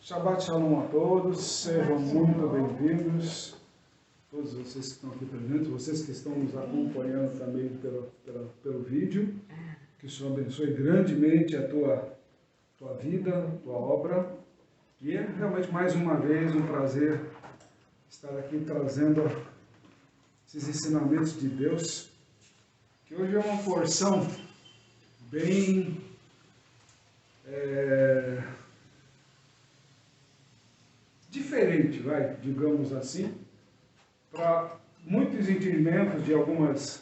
Shabbat Shalom a todos, sejam muito bem-vindos, todos vocês que estão aqui presentes, vocês que estão nos acompanhando também pelo vídeo, que o Senhor abençoe grandemente a tua vida, a tua obra, e é realmente mais uma vez um prazer estar aqui trazendo esses ensinamentos de Deus, que hoje é uma porção bem diferente, digamos assim, para muitos entendimentos de algumas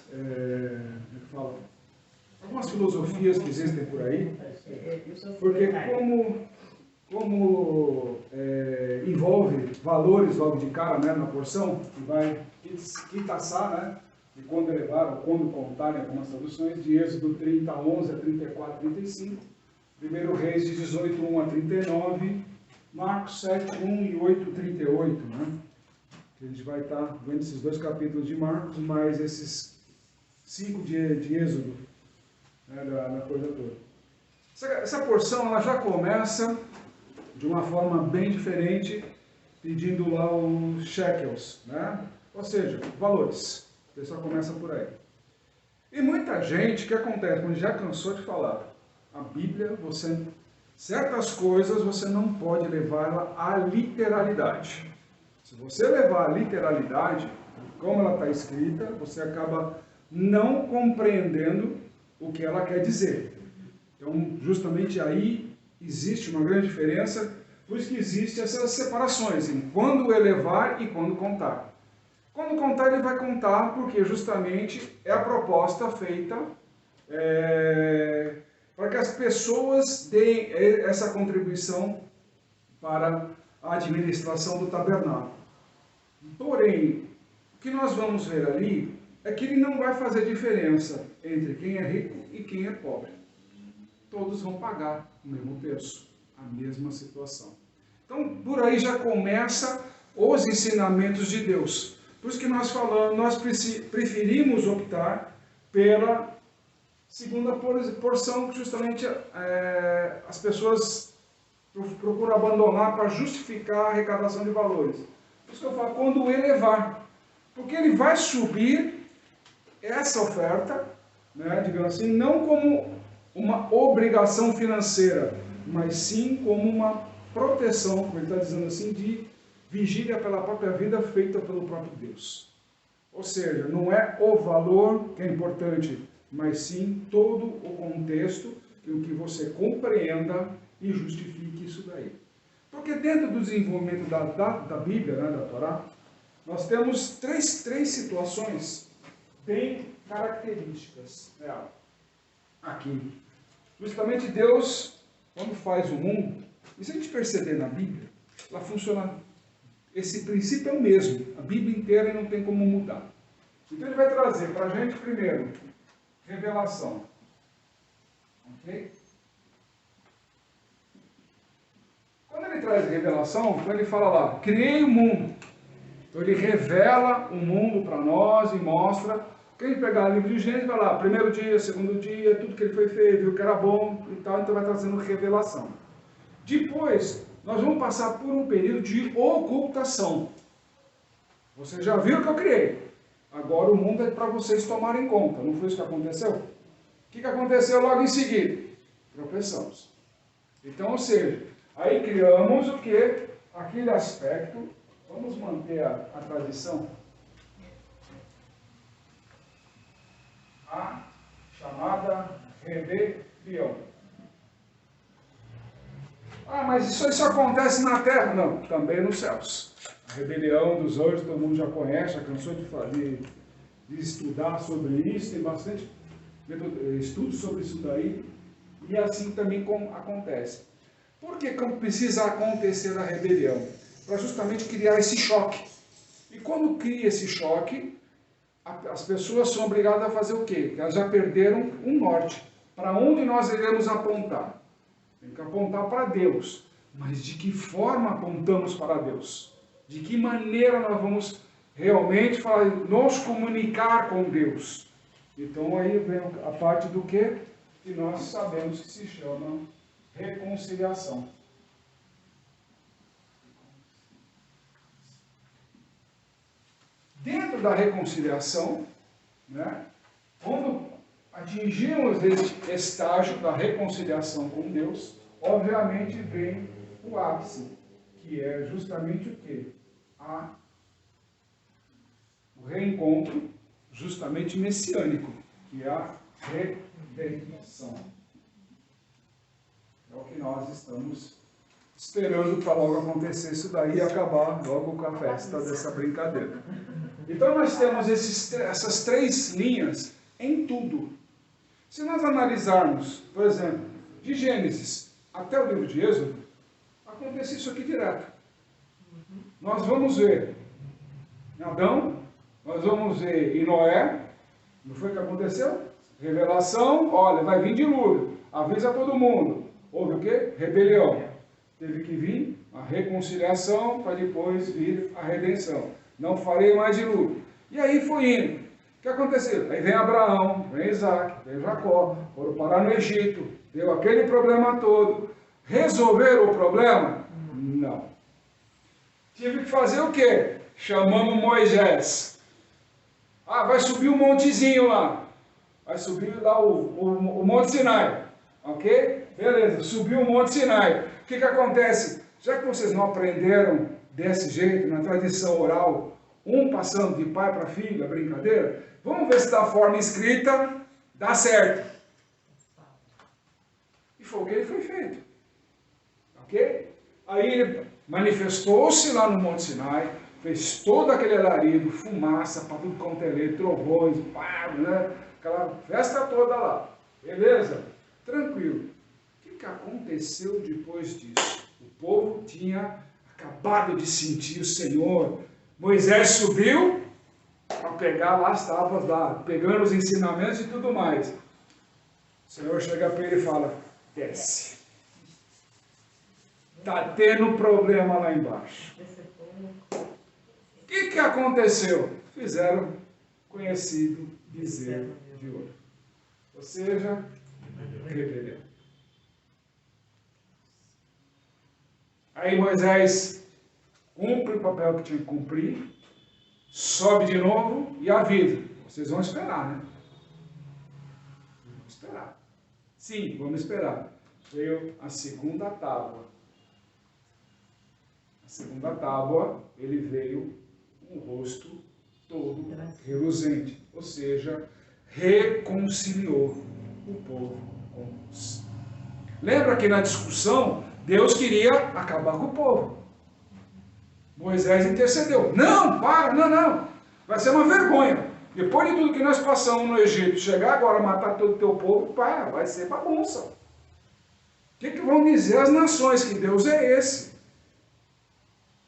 filosofias que existem por aí, porque como envolve valores logo de cara, né, na porção, que vai quitaçar, né, de quando elevar ou quando contar em algumas traduções, de Êxodo 30, 11 a 34, 35, 1 Reis de 18, 1 a 39, Marcos 7, 1 e 8, 38, né? A gente vai estar vendo esses dois capítulos de Marcos, mais esses 5 de Êxodo, né, da coisa toda. Essa porção ela já começa de uma forma bem diferente, pedindo lá os shekels, né? Ou seja, valores. O pessoal começa por aí. E muita gente, o que acontece? Quando já cansou de falar, a Bíblia, certas coisas você não pode levá-la à literalidade. Se você levar à literalidade, como ela está escrita, você acaba não compreendendo o que ela quer dizer. Então, justamente aí existe uma grande diferença, por isso que existem essas separações em quando elevar e quando contar. Quando contar, ele vai contar porque justamente é a proposta feita para que as pessoas deem essa contribuição para a administração do tabernáculo. Porém, o que nós vamos ver ali é que ele não vai fazer diferença entre quem é rico e quem é pobre. Todos vão pagar o mesmo preço, a mesma situação. Então, por aí já começa os ensinamentos de Deus. Por isso que nós falamos, nós preferimos optar pela segunda porção, que justamente as pessoas procuram abandonar para justificar a arrecadação de valores. Por isso que eu falo, quando elevar, porque ele vai subir essa oferta, né, digamos assim, não como uma obrigação financeira, mas sim como uma proteção, como ele está dizendo assim, de vigília pela própria vida feita pelo próprio Deus. Ou seja, não é o valor que é importante, mas sim todo o contexto, que você compreenda e justifique isso daí. Porque dentro do desenvolvimento da Bíblia, né, da Torá, nós temos três situações bem características, né, aqui. Justamente Deus, quando faz o mundo, e se a gente perceber na Bíblia, ela funciona, esse princípio é o mesmo, a Bíblia inteira não tem como mudar. Então ele vai trazer para a gente primeiro, revelação. Ok? Quando ele traz revelação, quando ele fala lá, criei o mundo. Então ele revela o mundo para nós e mostra. Quem pegar o livro de Gênesis vai lá, primeiro dia, segundo dia, tudo que ele foi feito, viu que era bom e tal, então vai trazendo revelação. Depois, nós vamos passar por um período de ocultação. Você já viu o que eu criei. Agora o mundo é para vocês tomarem conta. Não foi isso que aconteceu? O que aconteceu logo em seguida? Tropeçamos. Então, ou seja, aí criamos o que? Aquele aspecto, vamos manter a tradição, a chamada rebelião. Ah, mas isso acontece na terra? Não, também nos céus. A rebelião dos anjos, todo mundo já conhece, já cansou de estudar sobre isso, tem bastante estudo sobre isso daí, e assim também acontece. Por que precisa acontecer a rebelião? Para justamente criar esse choque. E quando cria esse choque, as pessoas são obrigadas a fazer o quê? Elas já perderam um norte. Para onde nós iremos apontar? Tem que apontar para Deus. Mas de que forma apontamos para Deus? De que maneira nós vamos realmente nos comunicar com Deus? Então aí vem a parte do que nós sabemos que se chama reconciliação. Dentro da reconciliação, né, quando atingimos este estágio da reconciliação com Deus, obviamente vem o ápice, que é justamente o quê? O reencontro, justamente messiânico, que é a redenção. É o que nós estamos esperando para logo acontecer isso daí e acabar logo com a festa dessa brincadeira. Então nós temos essas três linhas em tudo. Se nós analisarmos, por exemplo, de Gênesis até o livro de Êxodo, acontece isso aqui direto. Nós vamos ver em Adão, nós vamos ver em Noé, não foi o que aconteceu? Revelação, olha, vai vir dilúvio, avisa todo mundo. Houve o quê? Rebelião. Teve que vir a reconciliação para depois vir a redenção. Não farei mais dilúvio. E aí foi indo. O que aconteceu? Aí vem Abraão, vem Isaac, vem Jacó, foram parar no Egito, deu aquele problema todo. Resolveram o problema? Não. Tive que fazer o quê? Chamamos Moisés. Ah, vai subir um montezinho lá. Vai subir lá o Monte Sinai. Ok? Beleza, subiu o Monte Sinai. O que acontece? Já que vocês não aprenderam desse jeito, na tradição oral, um passando de pai para filho, a brincadeira, vamos ver se da forma escrita dá certo. E foi o que ele foi feito. Ok? Aí ele manifestou-se lá no Monte Sinai, fez todo aquele alarido, fumaça, para tudo quanto é lei, trovões, pá, né? Aquela festa toda lá. Beleza? Tranquilo. O que aconteceu depois disso? O povo tinha acabado de sentir o Senhor. Moisés subiu para pegar lá as tábuas lá, pegando os ensinamentos e tudo mais. O Senhor chega para ele e fala, desce. Está tendo problema lá embaixo. O que aconteceu? Fizeram conhecido bezerro de ouro. Ou seja, rebelião. Aí Moisés cumpre o papel que tinha que cumprir, sobe de novo e avisa. Vocês vão esperar, né? Vamos esperar. Sim, vamos esperar. Veio a segunda tábua. A segunda tábua, ele veio com o rosto todo reluzente. Ou seja, reconciliou o povo com Deus. Lembra que na discussão, Deus queria acabar com o povo. Moisés intercedeu. Não, para, não. Vai ser uma vergonha. Depois de tudo que nós passamos no Egito, chegar agora a matar todo o teu povo, para, vai ser bagunça. O que vão dizer as nações? Que Deus é esse?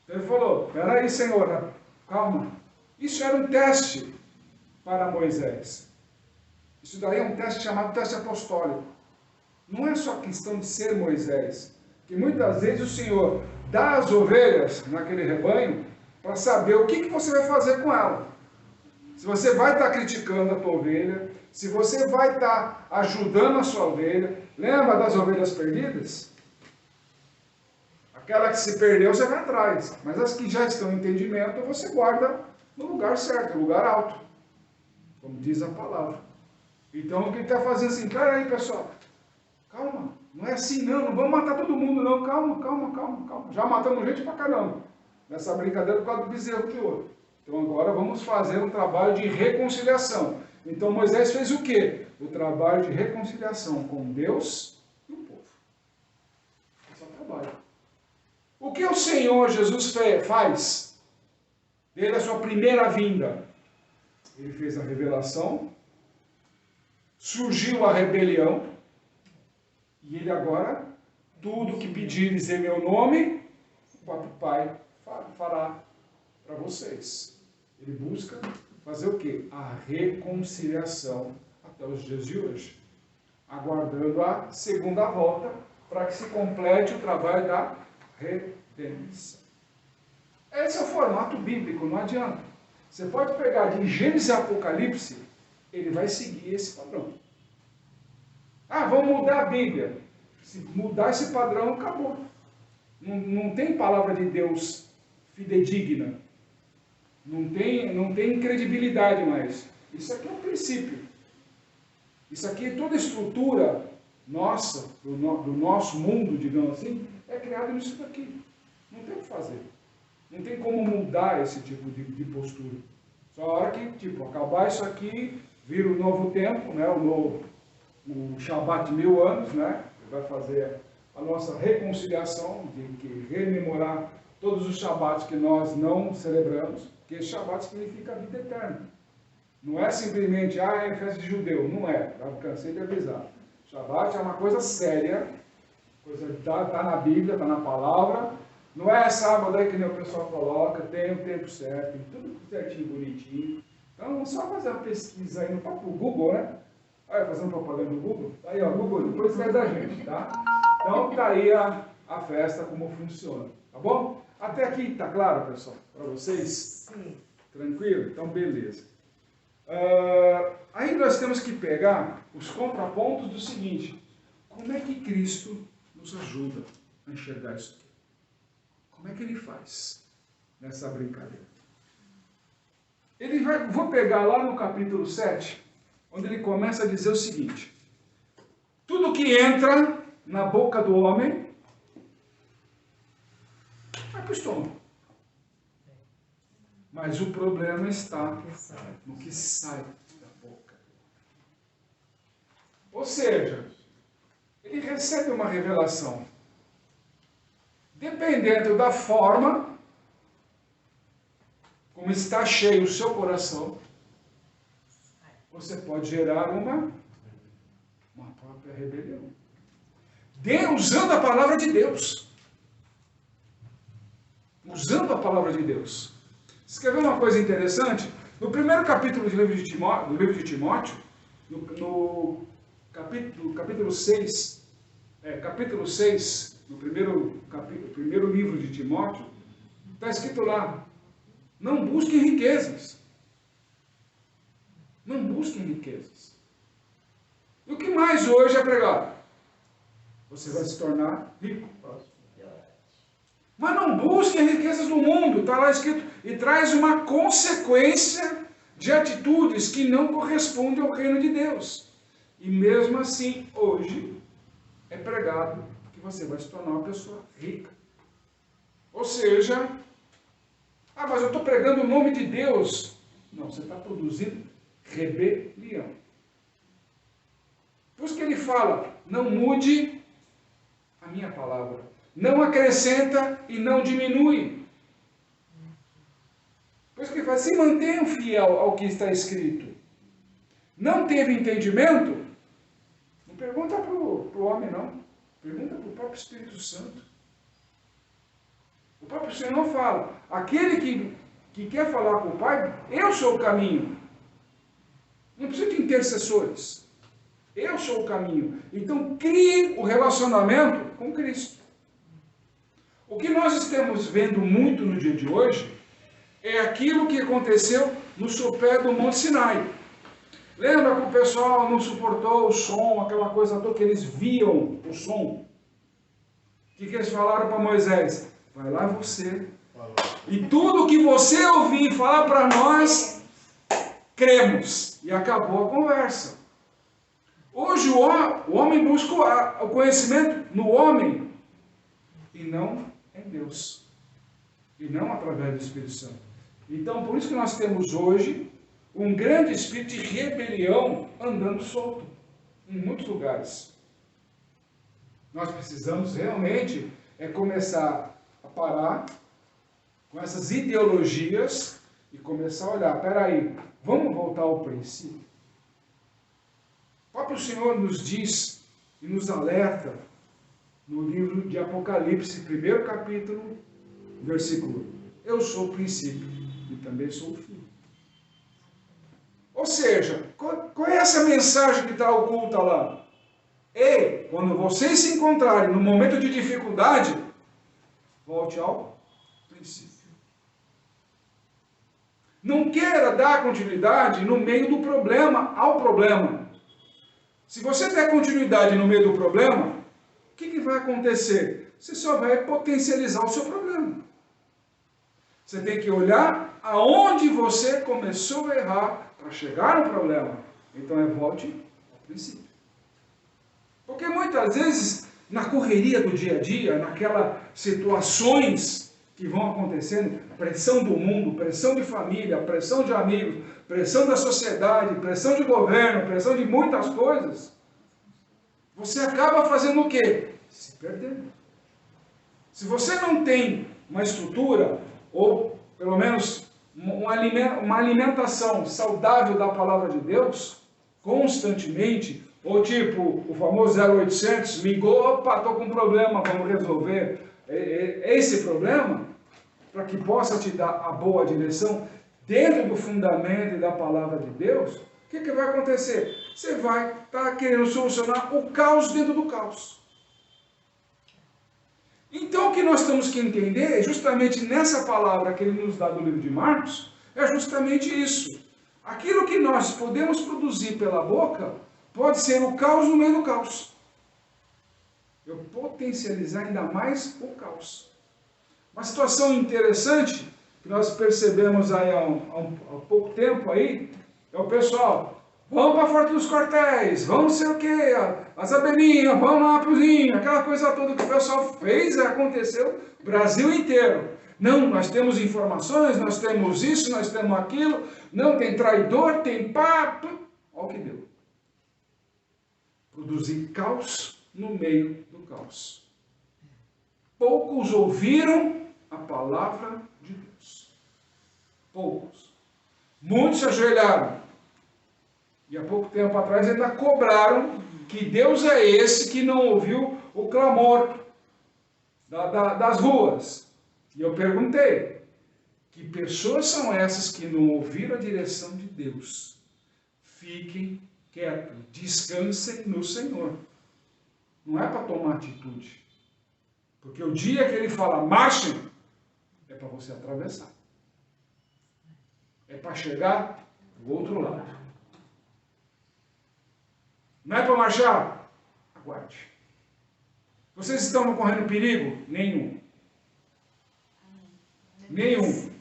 Ele falou, peraí, Senhor, calma. Isso era um teste para Moisés. Isso daí é um teste chamado teste apostólico. Não é só questão de ser Moisés. Que muitas vezes o Senhor dá as ovelhas naquele rebanho para saber o que você vai fazer com ela. Se você vai estar criticando a tua ovelha, se você vai estar ajudando a sua ovelha. Lembra das ovelhas perdidas? Aquela que se perdeu, você vai atrás. Mas as que já estão em entendimento, você guarda no lugar certo, no lugar alto. Como diz a palavra. Então, o que ele está fazendo assim? Pera aí, pessoal. Calma. Não é assim, não vamos matar todo mundo, não. Calma. Já matamos gente pra caramba. Nessa brincadeira por causa do bezerro de ouro. Então agora vamos fazer um trabalho de reconciliação. Então Moisés fez o quê? O trabalho de reconciliação com Deus e o povo. Esse é o trabalho. O que o Senhor Jesus faz? Desde a sua primeira vinda. Ele fez a revelação. Surgiu a rebelião. E ele agora, tudo que pedires em meu nome, o próprio Pai fará para vocês. Ele busca fazer o quê? A reconciliação até os dias de hoje. Aguardando a segunda volta para que se complete o trabalho da redenção. Esse é o formato bíblico, não adianta. Você pode pegar de Gênesis e Apocalipse, ele vai seguir esse padrão. Ah, vamos mudar a Bíblia. Se mudar esse padrão, acabou. Não tem palavra de Deus fidedigna. Não tem credibilidade mais. Isso aqui é um princípio. Isso aqui, toda a estrutura nossa, do nosso mundo, digamos assim, é criada nisso daqui. Não tem o que fazer. Não tem como mudar esse tipo de postura. Só a hora que, tipo, acabar isso aqui, vira o novo tempo, né? O Shabat de 1000 anos, né? Vai fazer a nossa reconciliação, de rememorar todos os Shabats que nós não celebramos, porque Shabat significa a vida eterna. Não é simplesmente, é festa de judeu. Não é, tá? Cansei de avisar. Shabat é uma coisa séria, está na Bíblia, está na palavra. Não é sábado aí que nem o pessoal coloca, tem o tempo certo, tem tudo certinho, bonitinho. Então, só fazer uma pesquisa aí no próprio Google, né? Olha, fazendo propaganda no Google. Aí, ó, Google, depois escreve da gente, tá? Então, tá aí a festa, como funciona, tá bom? Até aqui, tá claro, pessoal? Para vocês? Sim. Tranquilo? Então, beleza. Aí nós temos que pegar os contrapontos do seguinte: como é que Cristo nos ajuda a enxergar isso aqui? Como é que ele faz nessa brincadeira? Vou pegar lá no capítulo 7, onde ele começa a dizer o seguinte: tudo que entra na boca do homem vai para o estômago. Mas o problema está no que sai da boca. Ou seja, ele recebe uma revelação. Dependendo da forma como está cheio o seu coração, você pode gerar uma própria rebelião. Usando a palavra de Deus. Usando a palavra de Deus. Você quer ver uma coisa interessante? No primeiro capítulo do livro de Timóteo, no capítulo 6, no primeiro livro de Timóteo, está escrito lá: não busquem riquezas. Não busquem riquezas. E o que mais hoje é pregado? Você vai se tornar rico. Mas não busquem riquezas do mundo, está lá escrito, e traz uma consequência de atitudes que não correspondem ao reino de Deus. E mesmo assim, hoje, é pregado que você vai se tornar uma pessoa rica. Ou seja, mas eu estou pregando o nome de Deus. Não, você está produzindo rebelião. Por isso que ele fala, não mude a minha palavra. Não acrescenta e não diminui. Por isso que ele fala, se mantenham fiel ao que está escrito. Não teve entendimento? Não pergunta para o homem, não. Pergunta para o próprio Espírito Santo. O próprio Senhor fala, aquele que quer falar com o Pai, eu sou o caminho. Não precisa de intercessores. Eu sou o caminho. Então, crie o relacionamento com Cristo. O que nós estamos vendo muito no dia de hoje é aquilo que aconteceu no sopé do Monte Sinai. Lembra que o pessoal não suportou o som, aquela coisa toda, que eles viam o som? O que eles falaram para Moisés? Vai lá você. E tudo que você ouvir falar para nós, cremos. E acabou a conversa. Hoje o homem busca o conhecimento no homem e não em Deus. E não através do Espírito Santo. Então, por isso que nós temos hoje um grande espírito de rebelião andando solto em muitos lugares. Nós precisamos realmente começar a parar com essas ideologias e começar a olhar, peraí, vamos voltar ao princípio. O próprio Senhor nos diz e nos alerta no livro de Apocalipse, 1º capítulo, versículo: eu sou o princípio e também sou o fim. Ou seja, qual é essa mensagem que está oculta lá? Ei, quando vocês se encontrarem no momento de dificuldade, volte ao princípio. Não queira dar continuidade no meio do problema ao problema. Se você der continuidade no meio do problema, o que vai acontecer? Você só vai potencializar o seu problema. Você tem que olhar aonde você começou a errar para chegar no problema. Então volte ao princípio. Porque muitas vezes, na correria do dia a dia, naquelas situações que vão acontecendo, pressão do mundo, pressão de família, pressão de amigos, pressão da sociedade, pressão de governo, pressão de muitas coisas, você acaba fazendo o quê? Se perdendo. Se você não tem uma estrutura, ou pelo menos uma alimentação saudável da palavra de Deus, constantemente, ou tipo, o famoso 0800, ligou, opa, estou com um problema, vamos resolver esse problema, para que possa te dar a boa direção, dentro do fundamento e da palavra de Deus, o que vai acontecer? Você vai estar querendo solucionar o caos dentro do caos. Então o que nós temos que entender, justamente nessa palavra que ele nos dá do livro de Marcos, é justamente isso. Aquilo que nós podemos produzir pela boca, pode ser o caos no meio do caos. Eu potencializar ainda mais o caos. Uma situação interessante, que nós percebemos aí há pouco tempo aí, é o pessoal, vamos para a Forte dos Quartéis, vamos sei o quê, as abelhinhas, vamos lá para o Zinho, aquela coisa toda que o pessoal fez, aconteceu, Brasil inteiro. Não, nós temos informações, nós temos isso, nós temos aquilo, não, tem traidor, tem pá, olha o que deu. Produzir caos no meio do caos. Poucos ouviram a palavra de Deus. Poucos. Muitos se ajoelharam. E há pouco tempo atrás ainda cobraram que Deus é esse que não ouviu o clamor das ruas. E eu perguntei, que pessoas são essas que não ouviram a direção de Deus? Fiquem quietos, descansem no Senhor. Não é para tomar atitude. Porque o dia que ele fala, marchem, é para você atravessar. É para chegar do outro lado. Não é para marchar? Aguarde. Vocês estão correndo perigo? Nenhum. Nenhum.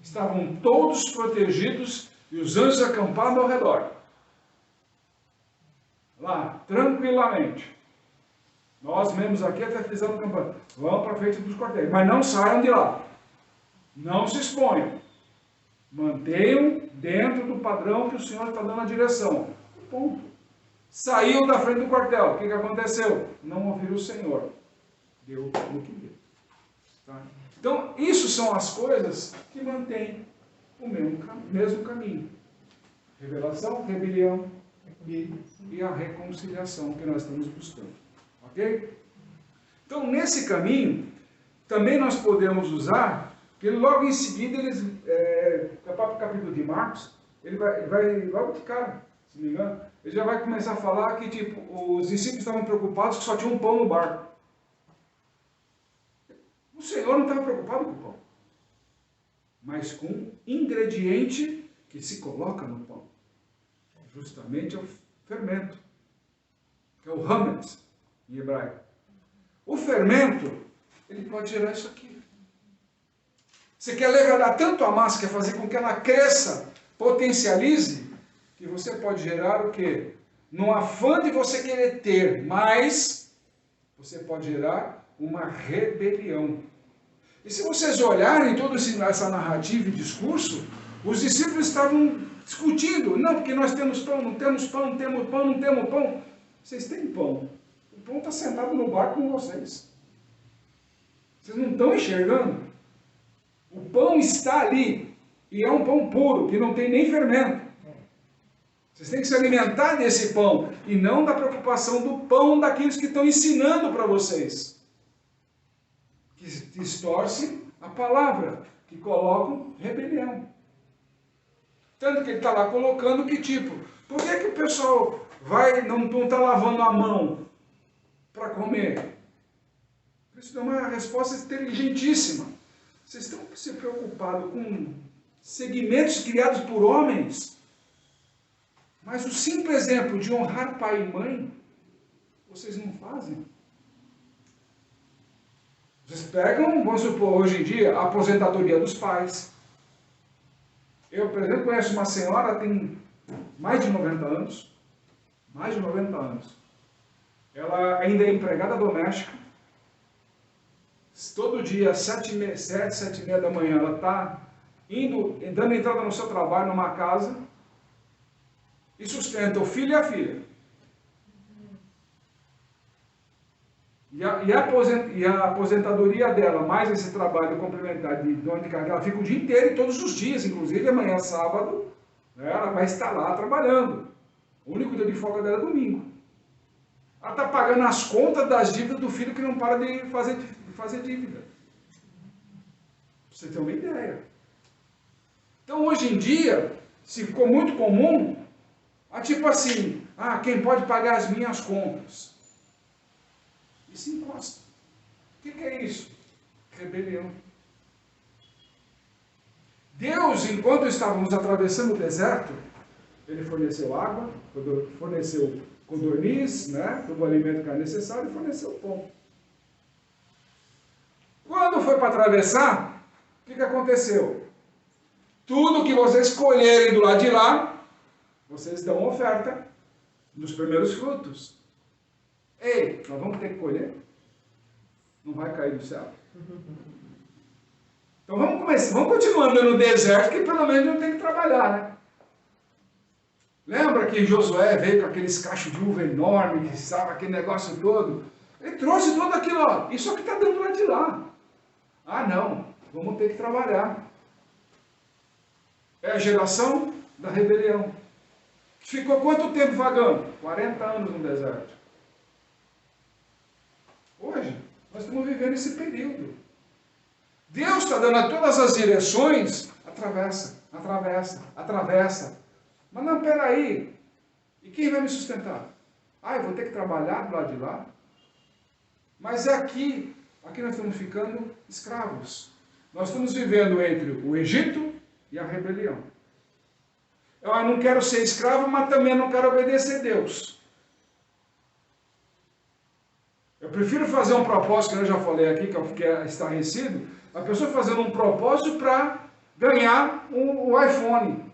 Estavam todos protegidos e os anjos acampados ao redor. Lá, tranquilamente. Nós mesmos aqui até fizemos campanha. Vão para frente dos quartéis. Mas não saiam de lá. Não se exponham. Mantenham dentro do padrão que o Senhor está dando a direção. Ponto. Saiu da frente do quartel. O que aconteceu? Não ouviram o Senhor. Deu no que deu. Tá? Então, isso são as coisas que mantêm o mesmo caminho. Revelação, rebelião e a reconciliação que nós estamos buscando. Ok? Então, nesse caminho, também nós podemos usar, que logo em seguida, o próprio capítulo de Marcos, ele vai logo de cara, se não me engano, ele já vai começar a falar que tipo, os discípulos estavam preocupados que só tinha um pão no barco. O Senhor não estava preocupado com o pão, mas com o ingrediente que se coloca no pão. Justamente é o fermento, que é o hametz em hebraico. O fermento, ele pode gerar isso aqui. Você quer levedar tanto a massa, quer fazer com que ela cresça, potencialize, que você pode gerar o quê? No afã de você querer ter mais, você pode gerar uma rebelião. E se vocês olharem toda essa narrativa e discurso, os discípulos estavam discutindo. Não, porque nós temos pão, não temos pão, não temos pão, não temos pão. Vocês têm pão. O pão está sentado no barco com vocês. Vocês não estão enxergando? O pão está ali. E é um pão puro, que não tem nem fermento. Vocês têm que se alimentar desse pão. E não da preocupação do pão daqueles que estão ensinando para vocês. Que distorcem a palavra. Que colocam rebelião. Tanto que ele está lá colocando que tipo, por que o pessoal não está lavando a mão para comer? Isso dá uma resposta inteligentíssima. Vocês estão se preocupados com segmentos criados por homens, mas o simples exemplo de honrar pai e mãe, vocês não fazem. Vocês pegam, vamos supor, hoje em dia, a aposentadoria dos pais. Eu, por exemplo, conheço uma senhora, tem mais de 90 anos. Mais de 90 anos. Ela ainda é empregada doméstica. Todo dia, 7h30 da manhã, ela está dando entrada no seu trabalho, numa casa, e sustenta o filho e a filha. E a aposentadoria dela, mais esse trabalho complementar de dona de casa, ela fica o dia inteiro, e todos os dias, inclusive amanhã, sábado, né, ela vai estar lá trabalhando. O único dia de folga dela é domingo. Ela está pagando as contas das dívidas do filho que não para de fazer dívida. Pra você ter uma ideia. Então, hoje em dia, se ficou muito comum, tipo assim, quem pode pagar as minhas contas? E se encosta. O que é isso? Rebelião. Deus, enquanto estávamos atravessando o deserto, Ele forneceu água, forneceu codorniz, né, todo o alimento que era necessário, e forneceu pão. Quando foi para atravessar, o que aconteceu? Tudo que vocês colherem do lado de lá, vocês dão oferta dos primeiros frutos. Ei, nós vamos ter que colher? Não vai cair do céu? Então vamos continuar andando no deserto, que pelo menos não tem que trabalhar, né? Lembra que Josué veio com aqueles cachos de uva enormes, que sabe, aquele negócio todo? Ele trouxe tudo aquilo, ó. Isso aqui está dando lá de lá. Não, vamos ter que trabalhar. É a geração da rebelião. Ficou quanto tempo vagando? 40 anos no deserto. Hoje, nós estamos vivendo esse período. Deus está dando a todas as direções, atravessa. Mas não, peraí, e quem vai me sustentar? Eu vou ter que trabalhar do lado de lá? Mas aqui nós estamos ficando escravos. Nós estamos vivendo entre o Egito e a rebelião. Eu não quero ser escravo, mas também não quero obedecer a Deus. Eu prefiro fazer um propósito, que eu já falei aqui, que eu fiquei estarrecido, a pessoa fazendo um propósito para ganhar um iPhone.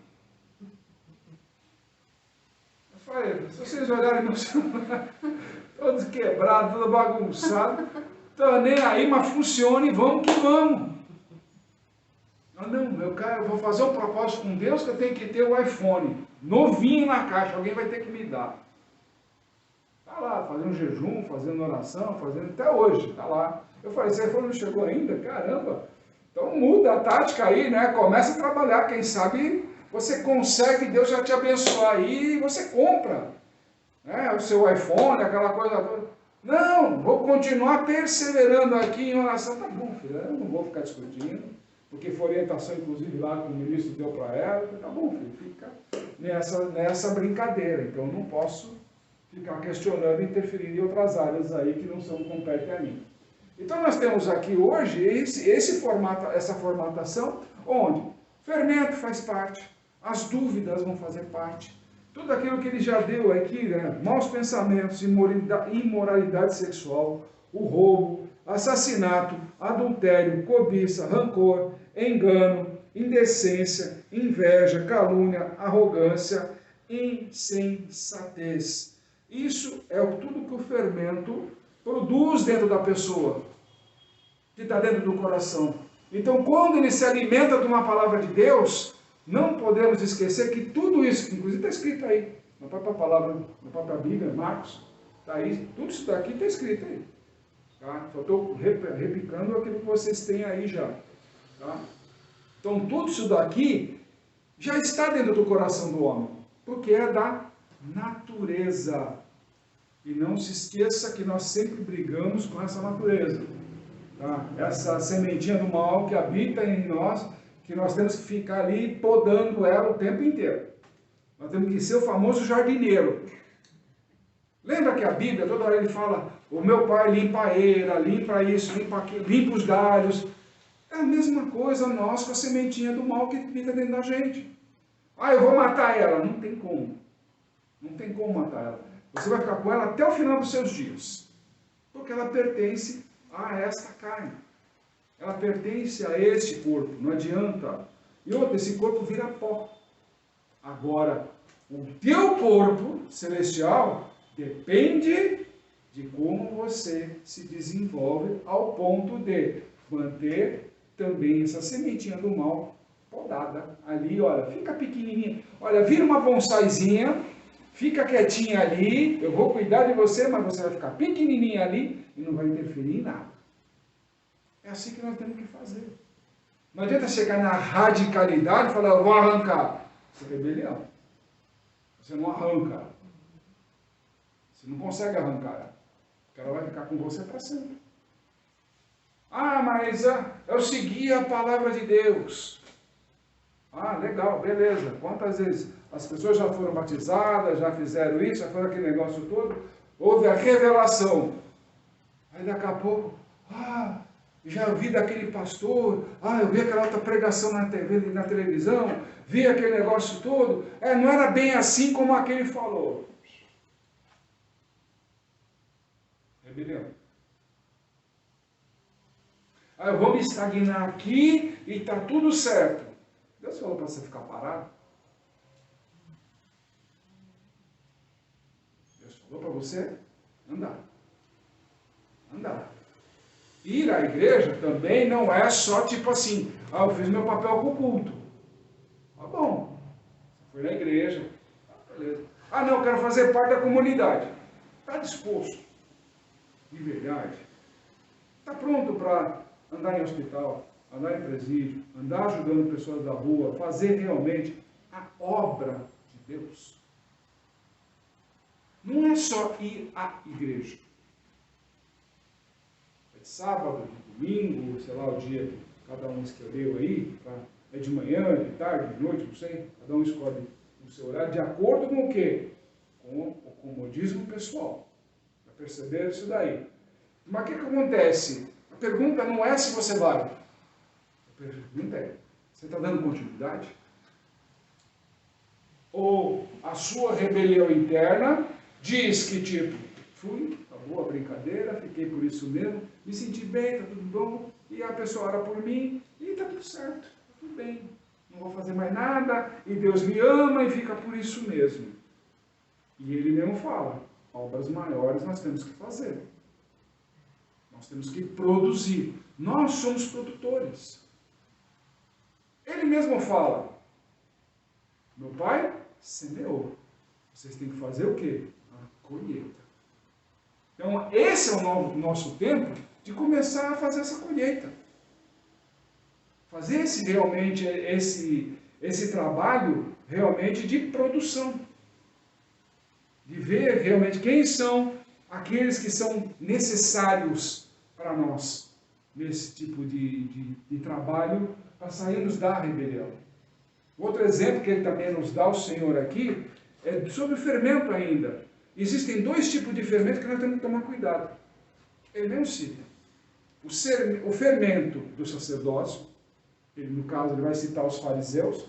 Eu falei, se vocês olharem meu celular, todo quebrado, todo bagunçado, estou nem aí, mas funciona e vamos que vamos. Eu vou fazer um propósito com Deus que eu tenho que ter o iPhone, novinho na caixa, alguém vai ter que me dar. Está lá, fazendo jejum, fazendo oração, até hoje, está lá. Eu falei, esse iPhone não chegou ainda? Caramba! Então muda a tática aí, né? Começa a trabalhar, quem sabe você consegue, Deus já te abençoar aí e você compra, né? O seu iPhone, aquela coisa toda. Não, vou continuar perseverando aqui em oração. Tá bom, filho, eu não vou ficar discutindo, porque foi orientação, inclusive, lá que o ministro deu para ela. Tá bom, filho, fica nessa brincadeira. Então, eu não posso ficar questionando e interferindo em outras áreas aí que não competem a mim. Então, nós temos aqui hoje essa formatação, onde fermento faz parte, as dúvidas vão fazer parte, tudo aquilo que ele já deu aqui, né? Maus pensamentos, imoralidade sexual, o roubo, assassinato, adultério, cobiça, rancor, engano, indecência, inveja, calúnia, arrogância, insensatez. Isso é tudo que o fermento produz dentro da pessoa, que está dentro do coração. Então, quando ele se alimenta de uma palavra de Deus, não podemos esquecer que tudo isso, inclusive está escrito aí, na própria palavra, na própria Bíblia, Marcos, está aí, tudo isso daqui está escrito aí. Tá? Só estou replicando aquilo que vocês têm aí já. Tá? Então, tudo isso daqui já está dentro do coração do homem, porque é da natureza. E não se esqueça que nós sempre brigamos com essa natureza. Tá? Essa sementinha do mal que habita em nós, que nós temos que ficar ali podando ela o tempo inteiro. Nós temos que ser o famoso jardineiro. Lembra que a Bíblia, toda hora ele fala, o meu pai limpa a eira, limpa isso, limpa aquilo, limpa os galhos. É a mesma coisa nós com a sementinha do mal que fica dentro da gente. Eu vou matar ela. Não tem como. Não tem como matar ela. Você vai ficar com ela até o final dos seus dias. Porque ela pertence a esta carne. ela pertence a este corpo, não adianta. E outra, esse corpo vira pó. Agora, o teu corpo celestial depende de como você se desenvolve ao ponto de manter também essa sementinha do mal podada ali, olha, fica pequenininha. Olha, vira uma bonsaizinha, fica quietinha ali, eu vou cuidar de você, mas você vai ficar pequenininha ali e não vai interferir em nada. É assim que nós temos que fazer. Não adianta chegar na radicalidade e falar, eu vou arrancar. Isso é rebelião. Você não arranca. Você não consegue arrancar. Porque ela vai ficar com você para sempre. Ah, mas eu segui a palavra de Deus. Ah, legal, beleza. Quantas vezes as pessoas já foram batizadas, já fizeram isso, já foram aquele negócio todo, houve a revelação. Aí daqui a pouco, já ouvi daquele pastor, eu vi aquela outra pregação na TV, na televisão, vi aquele negócio todo, não era bem assim como aquele falou. Rebelião. Eu vou me estagnar aqui e está tudo certo. Deus falou para você ficar parado? Deus falou para você andar. Andar. Ir à igreja também não é só tipo assim, eu fiz meu papel com o culto. Tá bom. Você foi na igreja. Beleza. Não, eu quero fazer parte da comunidade. Está disposto. De verdade. Está pronto para andar em hospital, andar em presídio, andar ajudando pessoas da rua, fazer realmente a obra de Deus. Não é só ir à igreja. É sábado, domingo, sei lá o dia que cada um escolheu aí, é de manhã, de tarde, de noite, não sei, cada um escolhe o seu horário, de acordo com o quê? Com o comodismo pessoal. Já perceberam isso daí? Mas o que acontece? A pergunta não é se você vai. A pergunta é, você está dando continuidade? Ou a sua rebelião interna diz que tipo, fui, acabou a brincadeira, fiquei por isso mesmo, me senti bem, está tudo bom, e a pessoa ora por mim, e está tudo certo, está tudo bem, não vou fazer mais nada, e Deus me ama e fica por isso mesmo. E ele mesmo fala, obras maiores nós temos que fazer. Nós temos que produzir. Nós somos produtores. Ele mesmo fala, meu pai semeou. Vocês têm que fazer o quê? A colheita. Então, esse é o nosso tempo de começar a fazer essa colheita. Fazer esse trabalho realmente de produção. De ver realmente quem são aqueles que são necessários para nós nesse tipo de trabalho para sairmos da rebelião. Outro exemplo que ele também nos dá, o Senhor aqui, é sobre o fermento ainda. Existem dois tipos de fermento que nós temos que tomar cuidado. Ele mesmo cita. O fermento do sacerdócio, no caso ele vai citar os fariseus,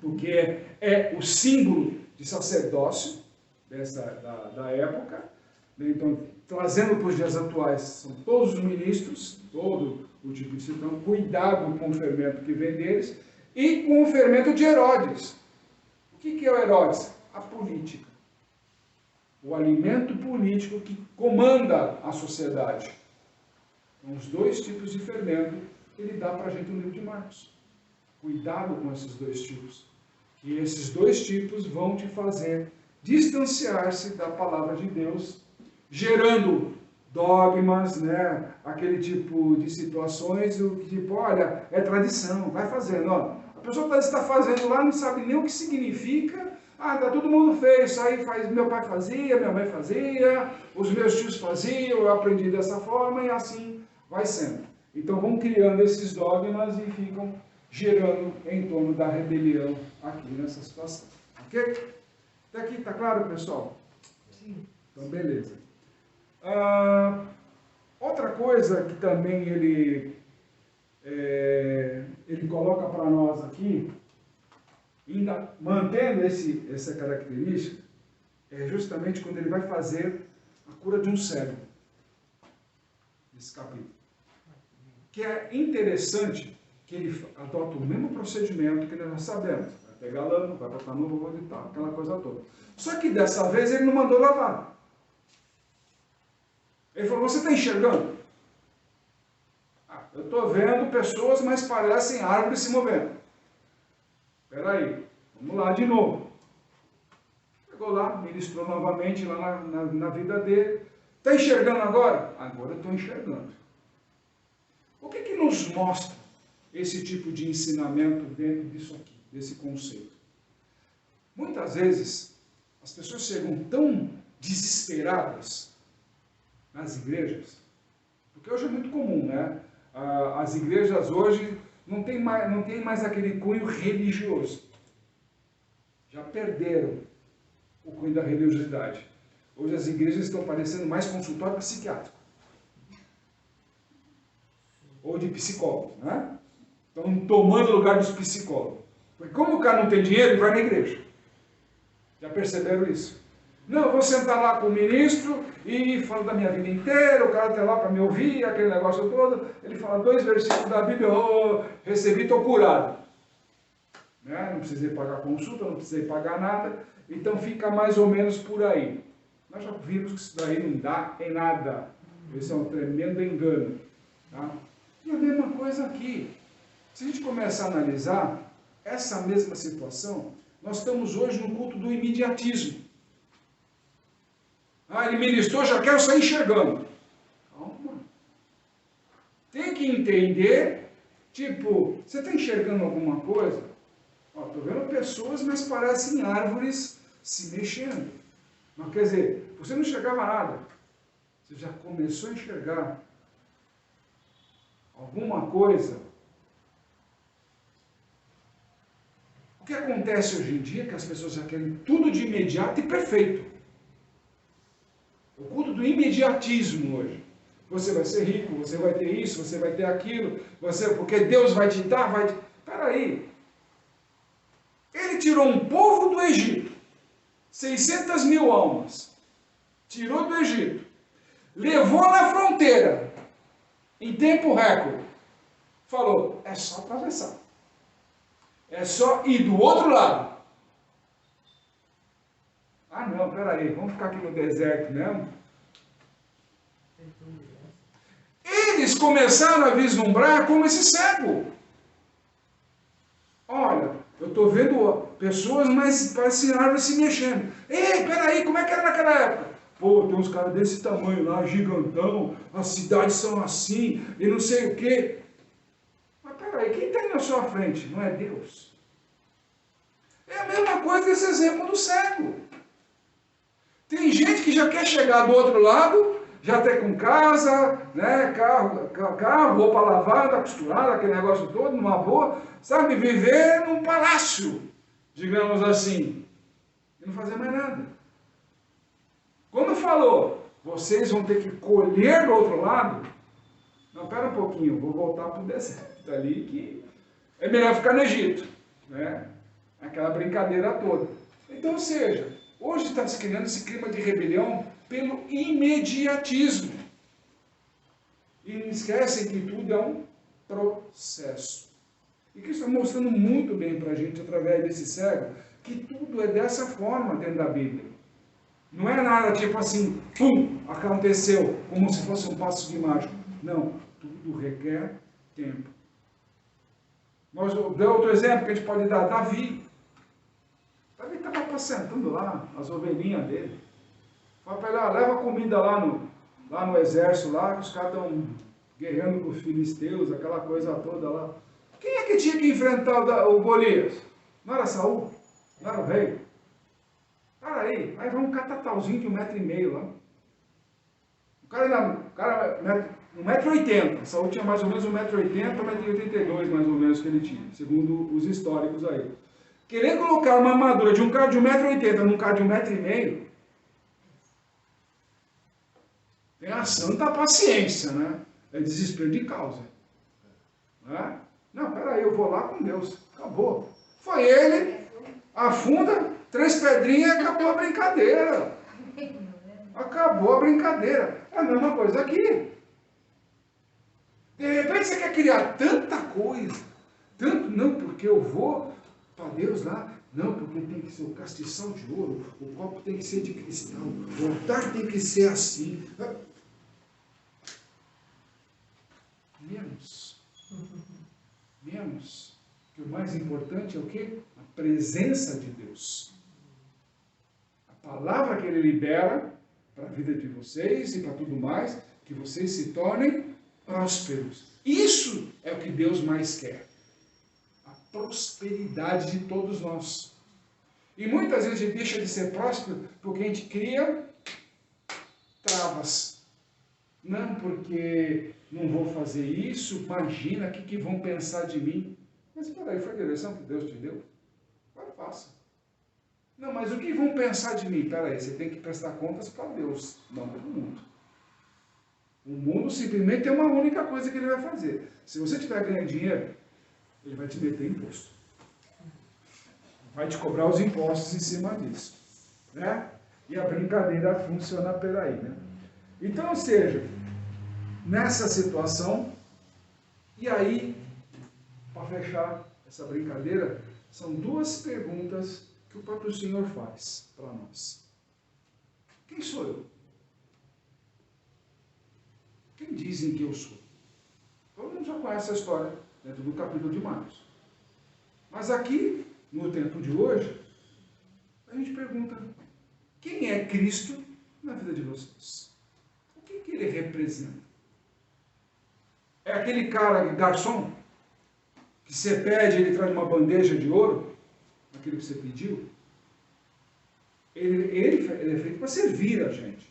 porque é o símbolo de sacerdócio da época. Então, trazendo para os dias atuais, são todos os ministros, todo o tipo de situação, cuidado com o fermento que vem deles, e com o fermento de Herodes. O que é o Herodes? A política. O alimento político que comanda a sociedade. Então, os dois tipos de fermento, ele dá para a gente no livro de Marcos. Cuidado com esses dois tipos. Que esses dois tipos vão te fazer distanciar-se da palavra de Deus, gerando dogmas, né? Aquele tipo de situações, tipo, olha, é tradição, vai fazendo, ó. A pessoa está fazendo lá, não sabe nem o que significa, todo mundo fez, isso aí meu pai fazia, minha mãe fazia, os meus tios faziam, eu aprendi dessa forma, e assim vai sendo. Então vão criando esses dogmas e ficam gerando em torno da rebelião aqui nessa situação. Ok? Até aqui, tá claro, pessoal? Sim. Então, beleza. Outra coisa que também ele coloca para nós aqui, ainda mantendo essa característica, é justamente quando ele vai fazer a cura de um cego. Nesse capítulo. que é interessante que ele adota o mesmo procedimento que nós já sabemos. Vai pegar a lâmpada, vai botar no rodo e tal, aquela coisa toda. Só que dessa vez ele não mandou lavar. Ele falou, você está enxergando? Ah, eu estou vendo pessoas, mas parecem árvores se movendo. Espera aí, vamos lá de novo. Chegou lá, ministrou novamente lá na vida dele. Está enxergando agora? Agora eu estou enxergando. O que nos mostra esse tipo de ensinamento dentro disso aqui, desse conceito? Muitas vezes, as pessoas chegam tão desesperadas nas igrejas, porque hoje é muito comum, né? As igrejas hoje não tem mais aquele cunho religioso. Já perderam o cunho da religiosidade. Hoje as igrejas estão parecendo mais consultório psiquiátrico. Ou de psicólogo, né? Estão tomando o lugar dos psicólogos. Porque como o cara não tem dinheiro, ele vai na igreja. Já perceberam isso? Não, eu vou sentar lá com o ministro e falo da minha vida inteira, o cara está lá para me ouvir, aquele negócio todo. Ele fala 2 versículos da Bíblia, oh, recebi, estou curado. Né? Não precisei pagar consulta, não precisei pagar nada. Então fica mais ou menos por aí. Nós já vimos que isso daí não dá em nada. Esse é um tremendo engano. Tá? E a mesma coisa aqui. Se a gente começar a analisar essa mesma situação, nós estamos hoje no culto do imediatismo. Ah, ele ministrou, já quero sair enxergando. Calma. Tem que entender, tipo, você está enxergando alguma coisa? Estou vendo pessoas, mas parecem árvores se mexendo. Mas quer dizer, você não enxergava nada. Você já começou a enxergar alguma coisa. O que acontece hoje em dia é que as pessoas já querem tudo de imediato e perfeito. O culto do imediatismo hoje. Você vai ser rico, você vai ter isso, você vai ter aquilo, porque Deus vai te dar, vai te... Peraí. Ele tirou um povo do Egito, 600 mil almas, tirou do Egito, levou na fronteira, em tempo recorde, falou, é só atravessar. É só ir do outro lado. Ah não, peraí, vamos ficar aqui no deserto mesmo? Eles começaram a vislumbrar como esse cego. Olha, eu estou vendo pessoas, mas parecem árvores se mexendo. Ei, peraí, como é que era naquela época? Pô, tem uns caras desse tamanho lá, gigantão, as cidades são assim, e não sei o quê. Mas peraí, quem está aí na sua frente? Não é Deus? É a mesma coisa desse exemplo do cego. Tem gente que já quer chegar do outro lado, já até com casa, né, carro, roupa lavada, costurada, aquele negócio todo, numa boa, sabe, viver num palácio, digamos assim, e não fazer mais nada. Quando falou, vocês vão ter que colher do outro lado, não, pera um pouquinho, vou voltar para o deserto ali, que é melhor ficar no Egito, né, aquela brincadeira toda. Então, ou seja, hoje está se criando esse clima de rebelião pelo imediatismo. E esquecem que tudo é um processo. E Cristo está mostrando muito bem para a gente, através desse cego, que tudo é dessa forma dentro da Bíblia. Não é nada tipo assim, pum, aconteceu, como se fosse um passo de mágica. Não, tudo requer tempo. Nós deu outro exemplo que a gente pode dar, Davi. Davi estava apacentando lá as ovelhinhas dele. Fala para ele, leva comida lá no exército, lá, que os caras estão guerreando com os filisteus, aquela coisa toda lá. Quem é que tinha que enfrentar o Golias? Não era Saul? Não era o rei? Para aí vai um catatauzinho de 1,5 m lá. O cara 1,80 m. Saul tinha mais ou menos 1,80 m, 1,82 m mais ou menos que ele tinha, segundo os históricos aí. Querer colocar uma armadura de um cara de 1,80 m num cara de 1,5 m, tem a santa paciência, né? É desespero de causa. Né? Não, peraí, eu vou lá com Deus. Acabou. Foi ele, afunda, 3 pedrinhas e acabou a brincadeira. Acabou a brincadeira. É a mesma coisa aqui. De repente você quer criar tanta coisa. Tanto, não, porque eu vou para Deus lá. Não, porque tem que ser o castição de ouro. O copo tem que ser de cristal. O altar tem que ser assim. Menos. Menos. Que o mais importante é o quê? A presença de Deus. A palavra que Ele libera para a vida de vocês e para tudo mais, que vocês se tornem prósperos. Isso é o que Deus mais quer. A prosperidade de todos nós. E muitas vezes a gente deixa de ser próspero porque a gente cria travas. Não, porque não vou fazer isso, imagina o que vão pensar de mim. Mas espera aí, foi a direção que Deus te deu? Vai, faça. Não, mas o que vão pensar de mim? Espera aí, você tem que prestar contas para Deus, não para o mundo. O mundo simplesmente tem uma única coisa que ele vai fazer. Se você estiver ganhando dinheiro, ele vai te meter imposto. Vai te cobrar os impostos em cima disso. Né? E a brincadeira funciona por aí. Né? Então, ou seja, nessa situação, e aí, para fechar essa brincadeira, são duas perguntas que o próprio Senhor faz para nós. Quem sou eu? Quem dizem que eu sou? Todo mundo já conhece a história dentro do capítulo de Marcos. Mas aqui, no tempo de hoje, a gente pergunta, quem é Cristo na vida de vocês? O que ele representa? É aquele cara, garçom, que você pede, ele traz uma bandeja de ouro, aquilo que você pediu? Ele é feito para servir a gente.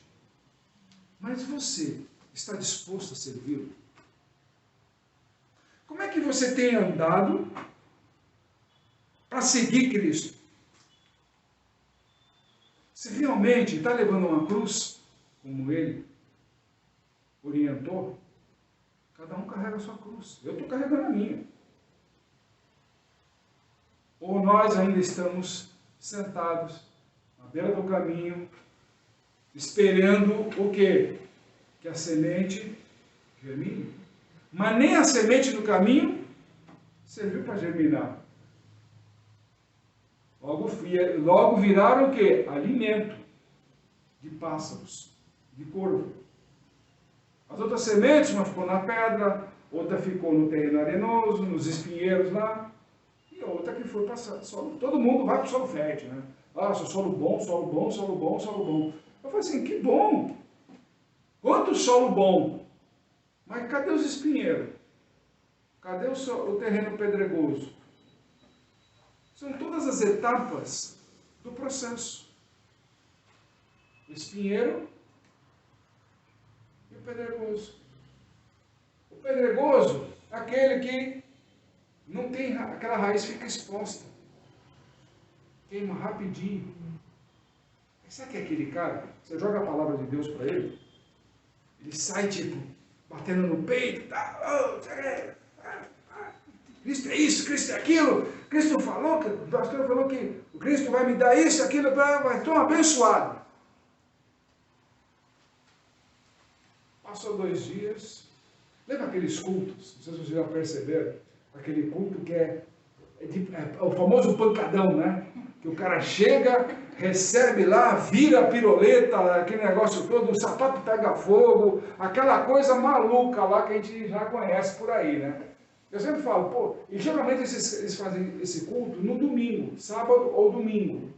Mas você está disposto a servi-lo? Como é que você tem andado para seguir Cristo? Você realmente está levando uma cruz, como ele orientou? Cada um carrega a sua cruz. Eu estou carregando a minha. Ou nós ainda estamos sentados à beira do caminho, esperando o quê? Que a semente germine. Mas nem a semente do caminho serviu para germinar. Logo viraram o quê? Alimento de pássaros, de corvo. As outras sementes, uma ficou na pedra, outra ficou no terreno arenoso, nos espinheiros lá, e outra que foi para solo. Todo mundo vai para o solo fértil, né? Ah, solo bom, solo bom, solo bom, solo bom. Eu falei assim, que bom! Quanto solo bom! Mas cadê os espinheiros? Cadê o terreno pedregoso? São todas as etapas do processo. O espinheiro e o pedregoso. O pedregoso é aquele que não tem, aquela raiz fica exposta. Queima rapidinho. Sabe que é aquele cara? Você joga a palavra de Deus para ele, ele sai tipo, batendo no peito, tá? Cristo é isso, Cristo é aquilo, Cristo falou, o pastor falou que o Cristo vai me dar isso, aquilo, vai tão abençoado. Passou 2 dias, lembra aqueles cultos, não sei se vocês já perceberam, aquele culto que é o famoso pancadão, né? Que o cara chega, recebe lá, vira a piroleta, aquele negócio todo, o sapato pega fogo, aquela coisa maluca lá que a gente já conhece por aí, né? Eu sempre falo, pô, e geralmente eles fazem esse culto no domingo, sábado ou domingo.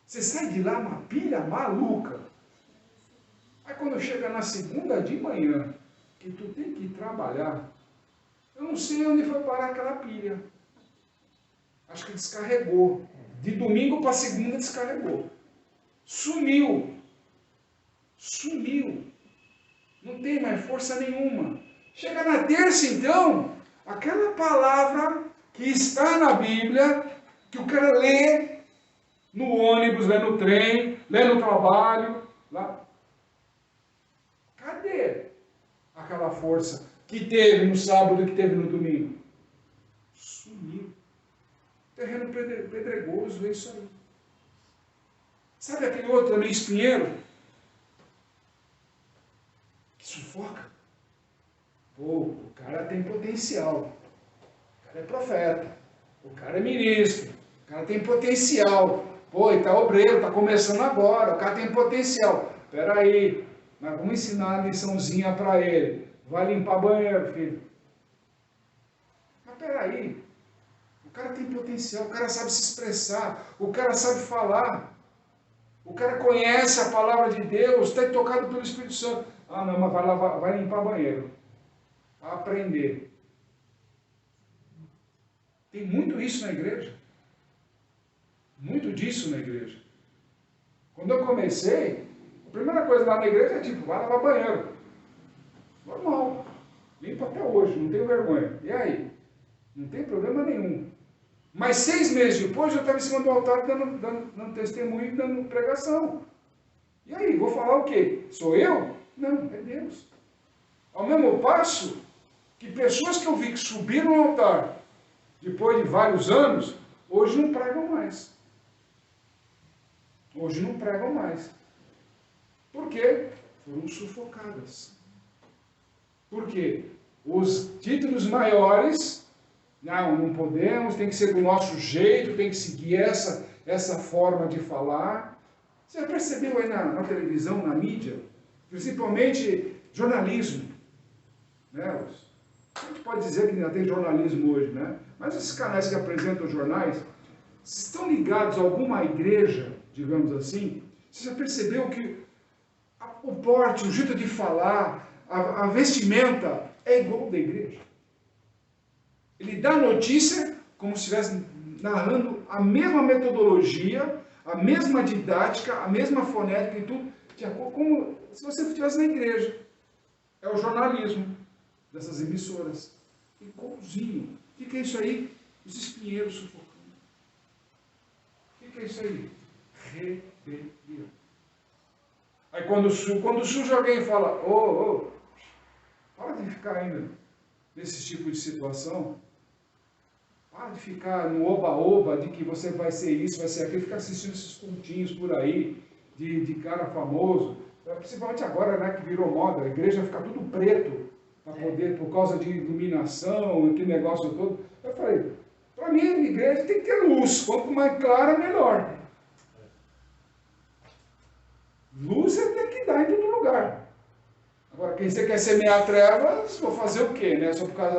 Você sai de lá uma pilha maluca. Aí quando chega na segunda de manhã, que tu tem que trabalhar, eu não sei onde foi parar aquela pilha. Acho que descarregou. De domingo para segunda descarregou. Sumiu. Sumiu. Não tem mais força nenhuma. Chega na terça, então, aquela palavra que está na Bíblia, que o cara lê no ônibus, lê no trem, lê no trabalho, lá. Cadê aquela força que teve no sábado e que teve no domingo? Sumiu. Terreno pedregoso, é isso aí. Sabe aquele outro também, espinheiro? Que sufoca. Pô, o cara potencial. O cara é profeta. O cara é ministro. O cara tem potencial. Pô, ele está obreiro, está começando agora. O cara tem potencial. Espera aí. Mas vamos ensinar a liçãozinha para ele. Vai limpar banheiro, filho. Mas espera aí. O cara tem potencial. O cara sabe se expressar. O cara sabe falar. O cara conhece a palavra de Deus. Está tocado pelo Espírito Santo. Ah, não, mas vai limpar banheiro. Vai aprender. Tem muito isso na igreja. Muito disso na igreja. Quando eu comecei, a primeira coisa lá na igreja é tipo, vai lavar banheiro. Normal. Limpo até hoje, não tenho vergonha. E aí? Não tem problema nenhum. Mas 6 meses depois eu estava em cima do altar dando testemunho e dando pregação. E aí, vou falar o quê? Sou eu? Não, é Deus. Ao mesmo passo que pessoas que eu vi que subiram no altar depois de vários anos, hoje não pregam mais. Hoje não pregam mais. Por quê? Foram sufocadas. Por quê? Os títulos maiores, não podemos, tem que ser do nosso jeito, tem que seguir essa forma de falar. Você já percebeu aí na televisão, na mídia, principalmente jornalismo, né? A gente pode dizer que ainda tem jornalismo hoje, né? Mas esses canais que apresentam jornais, estão ligados a alguma igreja, digamos assim, você já percebeu que o porte, o jeito de falar, a vestimenta é igual da igreja? Ele dá notícia como se estivesse narrando a mesma metodologia, a mesma didática, a mesma fonética e tudo, de acordo como se você estivesse na igreja. É o jornalismo dessas emissoras. Igualzinho. O que é isso aí? Os espinheiros sufocando. O que é isso aí? Rebelião. Aí quando surge alguém e fala, para de ficar ainda nesse tipo de situação, para de ficar no oba-oba de que você vai ser isso, vai ser aquilo, ficar assistindo esses cultinhos por aí, de cara famoso, principalmente agora, né, que virou moda, a igreja fica tudo preto, para poder, por causa de iluminação, aquele negócio todo. Eu falei, para mim a igreja tem que ter luz, quanto mais clara, melhor. Luz você tem que dar em todo lugar. Agora, quem você quer semear trevas, vou fazer o quê? Né? Só por causa,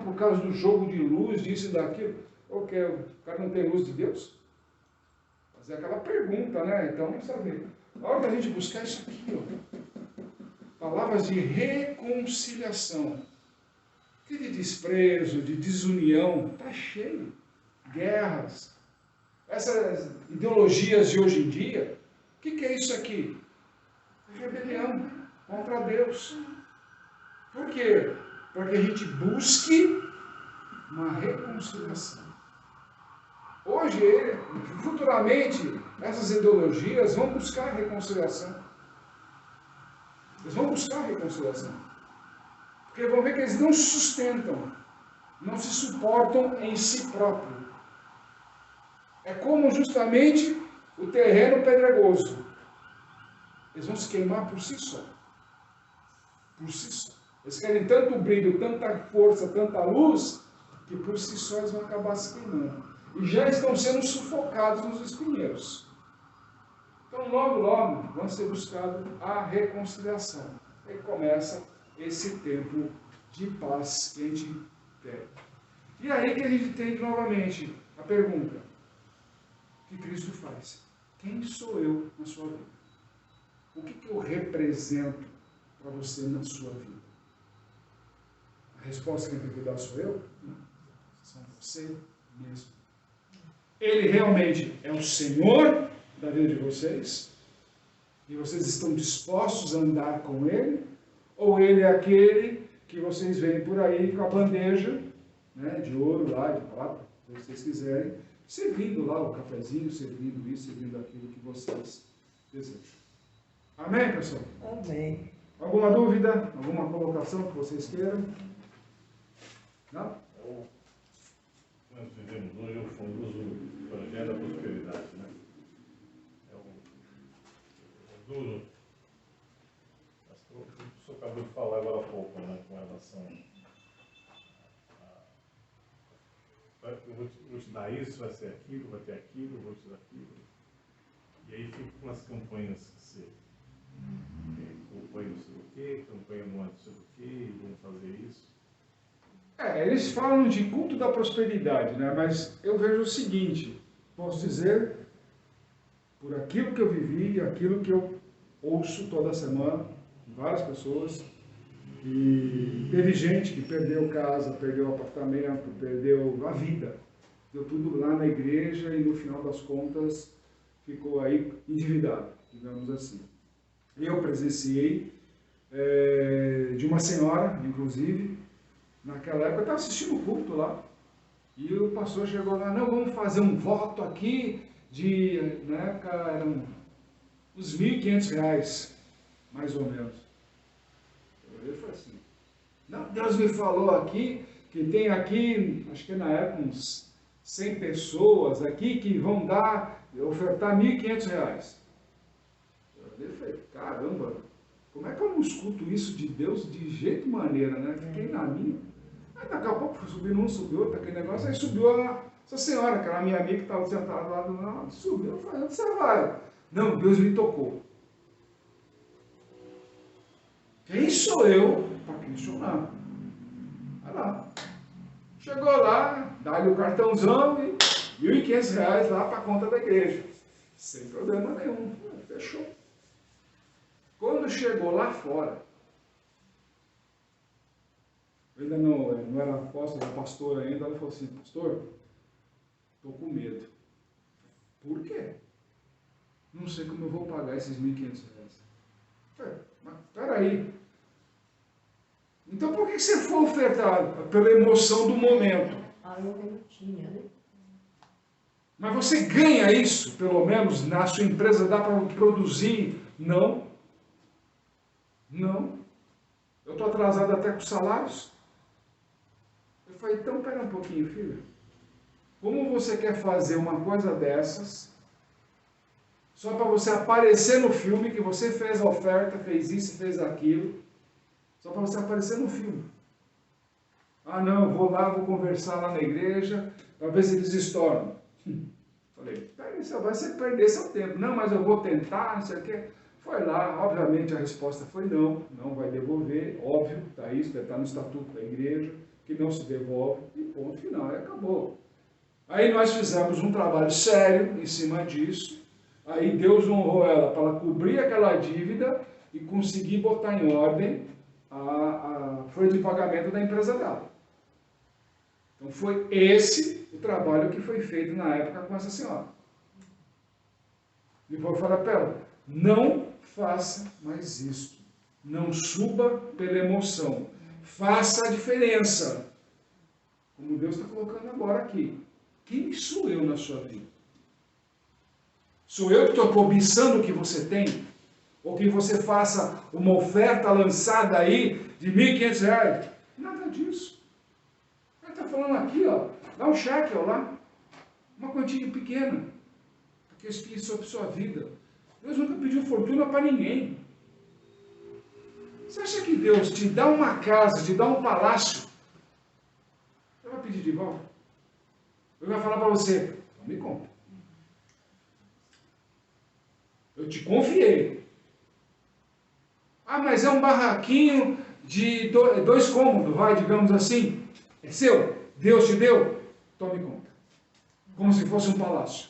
por causa do jogo de luz, disso e daquilo. O quê? O cara não tem luz de Deus? Fazer aquela pergunta, né? Então, sabe, na hora da gente buscar isso aqui, palavras de reconciliação. Que de desprezo, de desunião, está cheio. Guerras. Essas ideologias de hoje em dia, o que é isso aqui? É rebelião contra Deus. Por quê? Para que a gente busque uma reconciliação. Hoje, futuramente, essas ideologias vão buscar a reconciliação. Eles vão buscar a reconciliação. Porque vão ver que eles não se sustentam, não se suportam em si próprios. É como justamente o terreno pedregoso. Eles vão se queimar por si só. Por si só. Eles querem tanto brilho, tanta força, tanta luz, que por si só eles vão acabar se queimando. E já estão sendo sufocados nos espinheiros. Então, logo, logo, vão ser buscado a reconciliação. E começa esse tempo de paz que a gente tem. E aí que a gente tem novamente a pergunta: o que Cristo faz? Quem sou eu na sua vida? O que eu represento para você na sua vida? A resposta que quem tem que dar sou eu? Não. São você mesmo. Ele realmente é o Senhor da vida de vocês? E vocês estão dispostos a andar com Ele? Ou Ele é aquele que vocês veem por aí com a bandeja, né, de ouro lá, de prata, se vocês quiserem, servindo lá o cafezinho, servindo isso, servindo aquilo que vocês desejam. Amém, pessoal? Amém. Alguma dúvida? Alguma colocação que vocês queiram? Não? Nós vivemos hoje o famoso Evangelho da Prosperidade, né? É duro. O senhor acabou de falar agora há pouco, né, com relação vou te dar isso, vai ser aquilo, vai ter aquilo, vou te dar aquilo. E aí fica com as campanhas que você campanha não sei o quê, campanha não sei o quê, vamos fazer isso. Eles falam de culto da prosperidade, né? Mas eu vejo o seguinte, posso dizer, por aquilo que eu vivi, aquilo que eu ouço toda semana, várias pessoas, e teve gente que perdeu casa, perdeu apartamento, perdeu a vida, deu tudo lá na igreja e no final das contas ficou aí endividado, digamos assim. Eu presenciei de uma senhora, inclusive, naquela época eu estava assistindo o culto lá, e o pastor chegou lá, não, vamos fazer um voto aqui de, na época eram uns R$1.500, mais ou menos. Eu falei assim, não, Deus me falou aqui, que tem aqui, acho que na época uns 100 pessoas aqui que vão ofertar R$1.500. Eu falei, caramba, como é que eu não escuto isso de Deus de jeito maneira, né? Fiquei na minha. Aí daqui a pouco subiu um, subiu outro, aquele negócio, aí subiu essa senhora, que era minha amiga que estava sentada lá do lado, subiu, eu falei, onde você vai? Não, Deus me tocou. Quem sou eu para questionar? Vai lá. Chegou lá, dá-lhe o cartãozão e R$1.500 lá para a conta da igreja. Sem problema nenhum. Fechou. Quando chegou lá fora, eu ainda não era apóstolo, era pastor ainda, ela falou assim, pastor, estou com medo. Por quê? Não sei como eu vou pagar esses R$1.500. Mas peraí. Então por que você foi ofertado? Pela emoção do momento. Eu tinha, né? Mas você ganha isso, pelo menos, na sua empresa, dá para produzir? Não. Não. Eu estou atrasado até com salários. Eu falei, então, pera um pouquinho, filha. Como você quer fazer uma coisa dessas, só para você aparecer no filme, que você fez a oferta, fez isso, fez aquilo, só para você aparecer no filme. Ah, não, eu vou lá, vou conversar lá na igreja, para ver se eles estouram. Falei, você vai perder seu tempo. Não, mas eu vou tentar, não sei o quê. Foi lá, obviamente a resposta foi não, não vai devolver, óbvio, está isso, deve estar no estatuto da igreja, que não se devolve, e ponto final, e acabou. Aí nós fizemos um trabalho sério em cima disso, aí Deus honrou ela para ela cobrir aquela dívida e conseguir botar em ordem a folha de pagamento da empresa dela. Então foi esse o trabalho que foi feito na época com essa senhora. Depois eu falei para ela, não faça mais isso. Não suba pela emoção. Faça a diferença. Como Deus está colocando agora aqui. Quem sou eu na sua vida? Sou eu que estou cobiçando o que você tem? Ou que você faça uma oferta lançada aí de R$1.500? Nada disso. Ele está falando aqui, ó, dá um cheque, ó, lá. Uma quantia pequena. Porque isso é sobre sua vida. Deus nunca pediu fortuna para ninguém. Você acha que Deus te dá uma casa, te dá um palácio? Ele vai pedir de volta? Ele vai falar para você, não me conta. Eu te confiei. Ah, mas é um barraquinho de 2 cômodos, vai, digamos assim. É seu? Deus te deu? Tome conta. Como se fosse um palácio.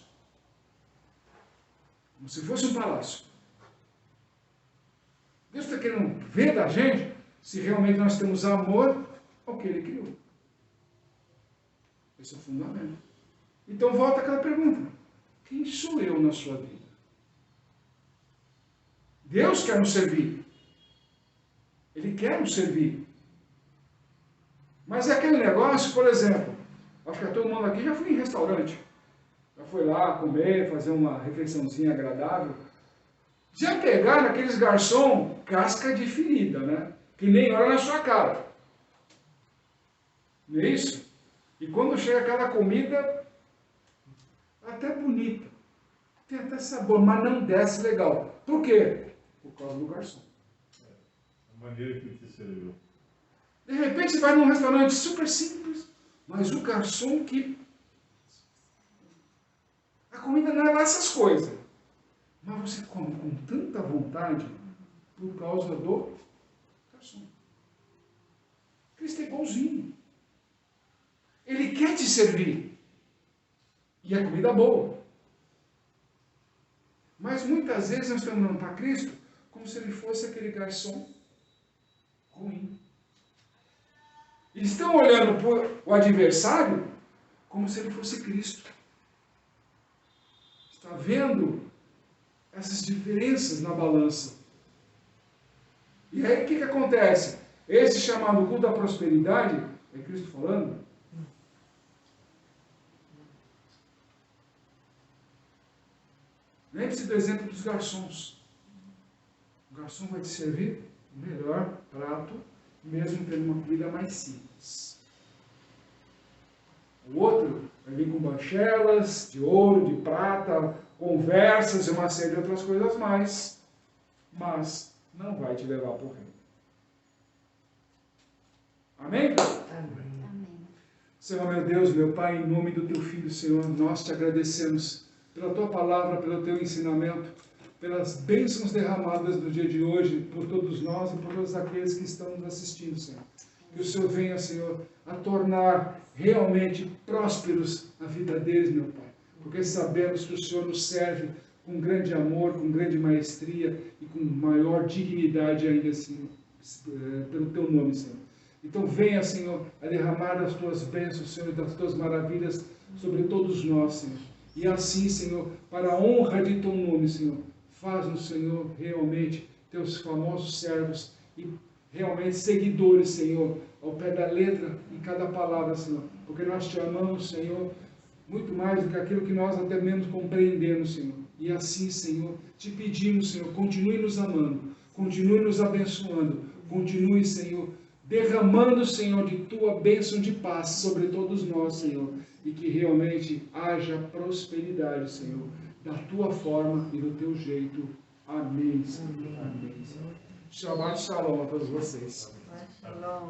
Como se fosse um palácio. Deus está querendo ver da gente se realmente nós temos amor ao que Ele criou. Esse é o fundamento. Então volta aquela pergunta. Quem sou eu na sua vida? Deus quer nos servir. Ele quer nos servir. Mas é aquele negócio, por exemplo, acho que todo mundo aqui já foi em restaurante. Já foi lá comer, fazer uma refeiçãozinha agradável. Já pegaram aqueles garçom casca de ferida, né? Que nem olha na sua cara. Não é isso? E quando chega aquela comida, até bonita. Tem até sabor, mas não desce legal. Por quê? Por causa do garçom. A maneira que te serviu. De repente você vai num restaurante super simples, mas o garçom que comida não é lá essas coisas. Mas você come com tanta vontade por causa do garçom. Cristo é igualzinho. Ele quer te servir. E é comida boa. Mas muitas vezes nós estamos olhando para Cristo como se ele fosse aquele garçom ruim. Eles estão olhando para o adversário como se ele fosse Cristo. Está vendo essas diferenças na balança. E aí o que acontece? Esse chamado culto da prosperidade, é Cristo falando? Lembre-se do exemplo dos garçons. O garçom vai te servir o melhor prato, mesmo tendo uma comida mais simples. O outro vai vir com bachelas de ouro, de prata, conversas e uma série de outras coisas mais, mas não vai te levar para o reino. Amém? Amém. Senhor, meu Deus, meu Pai, em nome do Teu Filho, Senhor, nós te agradecemos pela Tua palavra, pelo Teu ensinamento, pelas bênçãos derramadas no dia de hoje, por todos nós e por todos aqueles que estão nos assistindo, Senhor. Que o Senhor venha, Senhor, a tornar realmente prósperos a vida deles, meu Pai. Porque sabemos que o Senhor nos serve com grande amor, com grande maestria e com maior dignidade ainda assim, pelo Teu nome, Senhor. Então venha, Senhor, a derramar as Tuas bênçãos, Senhor, e das Tuas maravilhas sobre todos nós, Senhor. E assim, Senhor, para a honra de Teu nome, Senhor, faz-nos, Senhor, realmente Teus famosos servos e realmente seguidores, Senhor, ao pé da letra em cada palavra, Senhor. Porque nós Te amamos, Senhor, muito mais do que aquilo que nós até mesmo compreendemos, Senhor. E assim, Senhor, Te pedimos, Senhor, continue nos amando, continue nos abençoando, continue, Senhor, derramando, Senhor, de Tua bênção de paz sobre todos nós, Senhor, e que realmente haja prosperidade, Senhor, da Tua forma e do Teu jeito. Amém, Senhor. Amém, Senhor. Shabbat Shalom a todos vocês. Shalom.